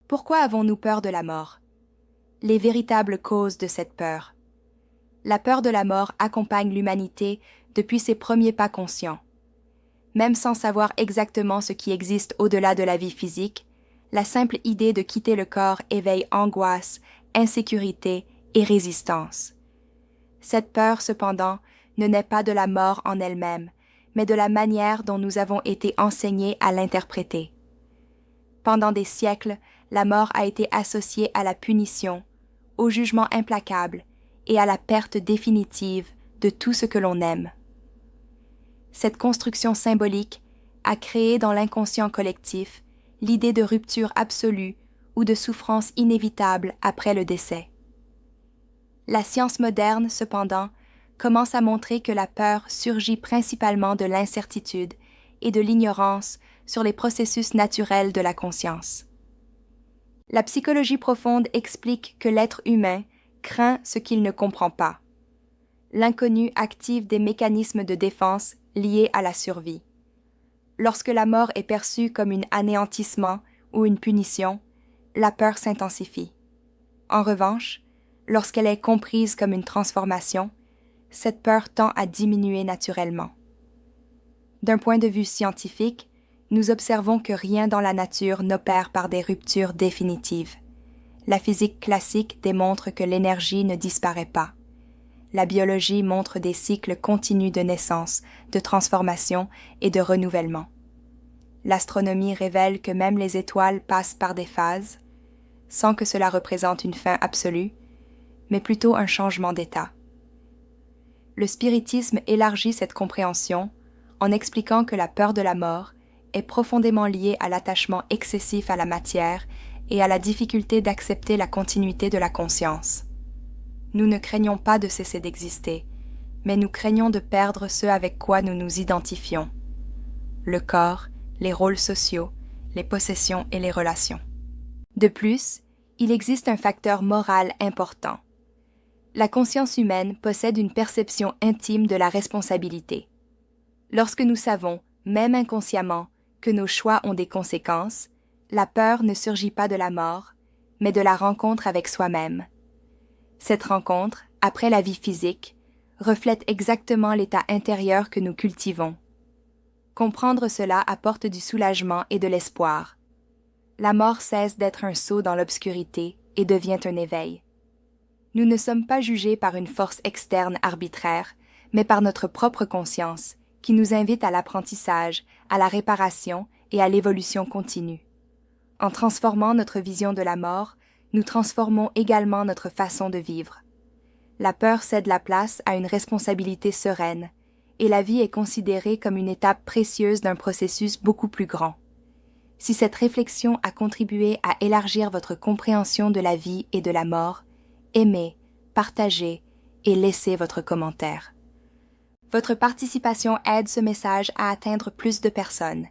Pourquoi avons-nous peur de la mort? Les véritables causes de cette peur. La peur de la mort accompagne l'humanité depuis ses premiers pas conscients. Même sans savoir exactement ce qui existe au-delà de la vie physique, la simple idée de quitter le corps éveille angoisse, insécurité et résistance. Cette peur, cependant, ne naît pas de la mort en elle-même, mais de la manière dont nous avons été enseignés à l'interpréter. Pendant des siècles, la mort a été associée à la punition, au jugement implacable et à la perte définitive de tout ce que l'on aime. Cette construction symbolique a créé dans l'inconscient collectif l'idée de rupture absolue ou de souffrance inévitable après le décès. La science moderne, cependant, commence à montrer que la peur surgit principalement de l'incertitude et de l'ignorance sur les processus naturels de la conscience. La psychologie profonde explique que l'être humain craint ce qu'il ne comprend pas. L'inconnu active des mécanismes de défense liés à la survie. Lorsque la mort est perçue comme un anéantissement ou une punition, la peur s'intensifie. En revanche, lorsqu'elle est comprise comme une transformation, cette peur tend à diminuer naturellement. D'un point de vue scientifique, nous observons que rien dans la nature n'opère par des ruptures définitives. La physique classique démontre que l'énergie ne disparaît pas. La biologie montre des cycles continus de naissance, de transformation et de renouvellement. L'astronomie révèle que même les étoiles passent par des phases, sans que cela représente une fin absolue, mais plutôt un changement d'état. Le spiritisme élargit cette compréhension en expliquant que la peur de la mort est profondément liée à l'attachement excessif à la matière et à la difficulté d'accepter la continuité de la conscience. Nous ne craignons pas de cesser d'exister, mais nous craignons de perdre ce avec quoi nous nous identifions. Le corps, les rôles sociaux, les possessions et les relations. De plus, il existe un facteur moral important. La conscience humaine possède une perception intime de la responsabilité. Lorsque nous savons, même inconsciemment, que nos choix ont des conséquences, la peur ne surgit pas de la mort, mais de la rencontre avec soi-même. Cette rencontre, après la vie physique, reflète exactement l'état intérieur que nous cultivons. Comprendre cela apporte du soulagement et de l'espoir. La mort cesse d'être un saut dans l'obscurité et devient un éveil. Nous ne sommes pas jugés par une force externe arbitraire, mais par notre propre conscience, qui nous invite à l'apprentissage, à la réparation et à l'évolution continue. En transformant notre vision de la mort, nous transformons également notre façon de vivre. La peur cède la place à une responsabilité sereine, et la vie est considérée comme une étape précieuse d'un processus beaucoup plus grand. Si cette réflexion a contribué à élargir votre compréhension de la vie et de la mort, aimez, partagez et laissez votre commentaire. Votre participation aide ce message à atteindre plus de personnes.